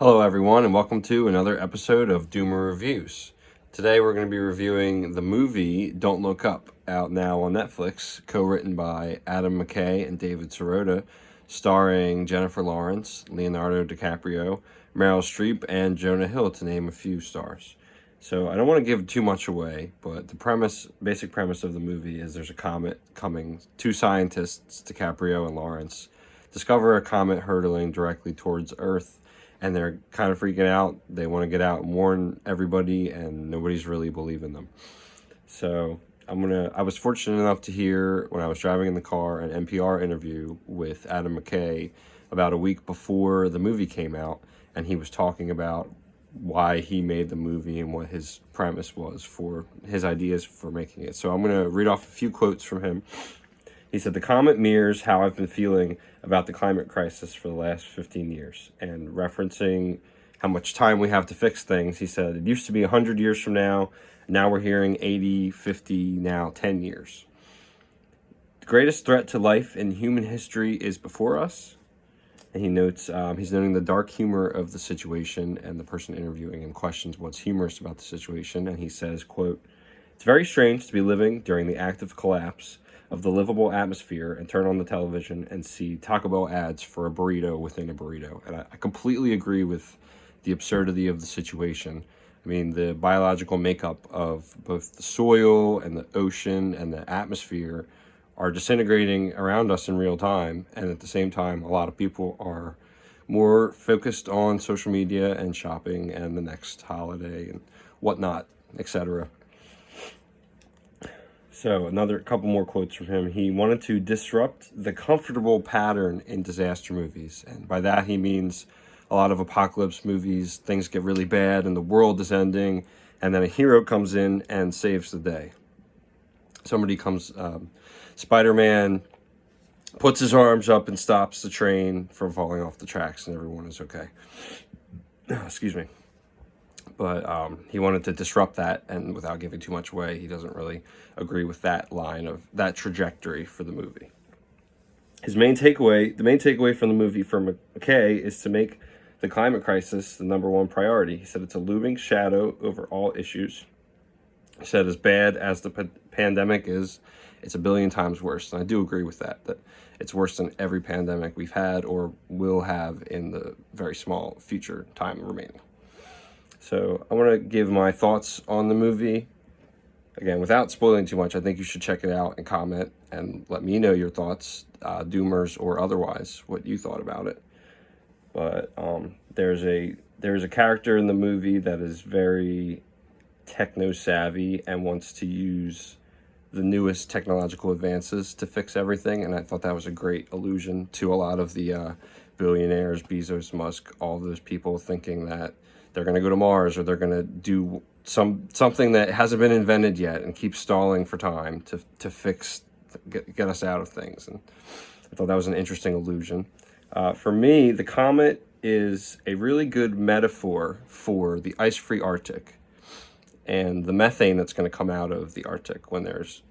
Hello, everyone, and welcome to another episode of Doomer Reviews. Today, we're going to be reviewing the movie Don't Look Up, out now on Netflix, co-written by Adam McKay and David Sirota, starring Jennifer Lawrence, Leonardo DiCaprio, Meryl Streep, and Jonah Hill, to name a few stars. So, I don't want to give too much away, but the basic premise of the movie is there's a comet coming. Two scientists, DiCaprio and Lawrence, discover a comet hurtling directly towards Earth, and they're kind of freaking out. They want to get out and warn everybody, and nobody's really believing them. So I was fortunate enough to hear, when I was driving in the car, an NPR interview with Adam McKay about a week before the movie came out, and he was talking about why he made the movie and what his premise was for his ideas for making it. So I'm going to read off a few quotes from him. He said, "The comet mirrors how I've been feeling about the climate crisis for the last 15 years. And referencing how much time we have to fix things, he said, it used to be 100 years from now. Now we're hearing 80, 50, now 10 years. The greatest threat to life in human history is before us." And he notes, he's noting the dark humor of the situation, and the person interviewing him questions what's humorous about the situation. And he says, quote, "It's very strange to be living during the active collapse of the livable atmosphere and turn on the television and see Taco Bell ads for a burrito within a burrito." And I completely agree with the absurdity of the situation. I mean, the biological makeup of both the soil and the ocean and the atmosphere are disintegrating around us in real time. And at the same time, a lot of people are more focused on social media and shopping and the next holiday and whatnot, etc. So another couple more quotes from him. He wanted to disrupt the comfortable pattern in disaster movies. And by that he means a lot of apocalypse movies, things get really bad and the world is ending, and then a hero comes in and saves the day. Spider-Man puts his arms up and stops the train from falling off the tracks, and everyone is okay. Excuse me. But he wanted to disrupt that, and without giving too much away, he doesn't really agree with that line of that trajectory for the movie. The main takeaway from the movie for McKay is to make the climate crisis the number one priority. He said it's a looming shadow over all issues. He said as bad as the pandemic is, it's a billion times worse. And I do agree with that it's worse than every pandemic we've had or will have in the very small future time remaining. So I want to give my thoughts on the movie. Again, without spoiling too much, I think you should check it out and comment and let me know your thoughts, doomers or otherwise, what you thought about it. But there's a character in the movie that is very techno-savvy and wants to use the newest technological advances to fix everything. And I thought that was a great allusion to a lot of the billionaires, Bezos, Musk, all those people thinking that they're going to go to Mars or they're going to do something that hasn't been invented yet and keep stalling for time to get us out of things. And I thought that was an interesting allusion. For me, the comet is a really good metaphor for the ice-free Arctic and the methane that's going to come out of the Arctic when there's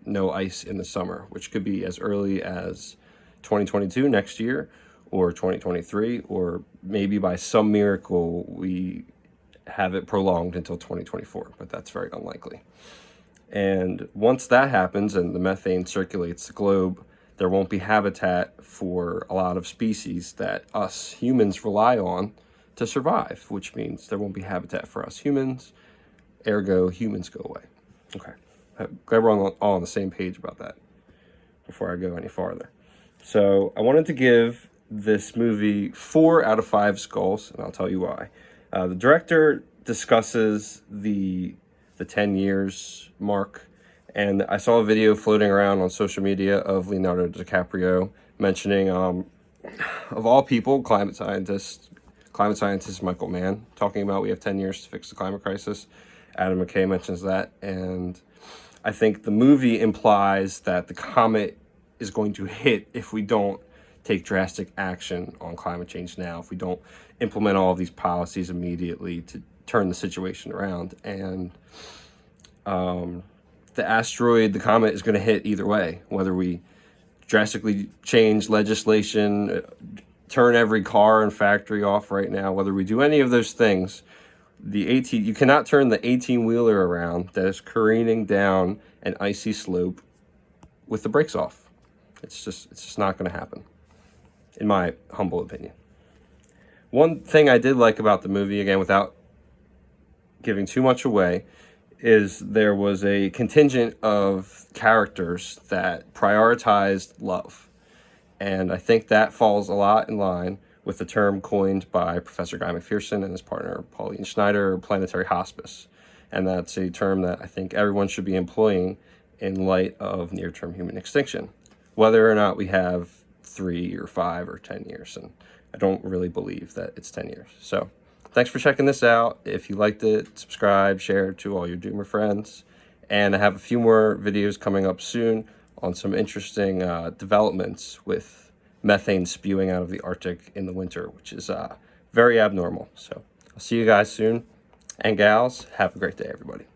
no ice in the summer, which could be as early as 2022, next year, or 2023, or maybe by some miracle we have it prolonged until 2024, but that's very unlikely. And once that happens and the methane circulates the globe, there won't be habitat for a lot of species that us humans rely on to survive, which means there won't be habitat for us humans, ergo humans go away. Okay, I'm glad we're all on the same page about that before I go any farther. So I wanted to give this movie 4 out of 5 skulls, and I'll tell you why. The director discusses the 10 years mark, and I saw a video floating around on social media of Leonardo DiCaprio mentioning, of all people, climate scientist Michael Mann, talking about we have 10 years to fix the climate crisis. Adam McKay mentions that, and I think the movie implies that the comet is going to hit if we don't take drastic action on climate change now, if we don't implement all of these policies immediately to turn the situation around. And the comet is going to hit either way, whether we drastically change legislation, turn every car and factory off right now, whether we do any of those things, you cannot turn the 18-wheeler around that is careening down an icy slope with the brakes off. It's just not going to happen, in my humble opinion. One thing I did like about the movie, again, without giving too much away, is there was a contingent of characters that prioritized love. And I think that falls a lot in line with the term coined by Professor Guy McPherson and his partner Pauline Schneider, planetary hospice. And that's a term that I think everyone should be employing in light of near-term human extinction, whether or not we have 3 or 5 or 10 years. And I don't really believe that it's 10 years. So thanks for checking this out. If you liked it, subscribe, share it to all your doomer friends. And I have a few more videos coming up soon on some interesting developments with methane spewing out of the Arctic in the winter, which is very abnormal. So I'll see you guys soon. And gals, have a great day, everybody.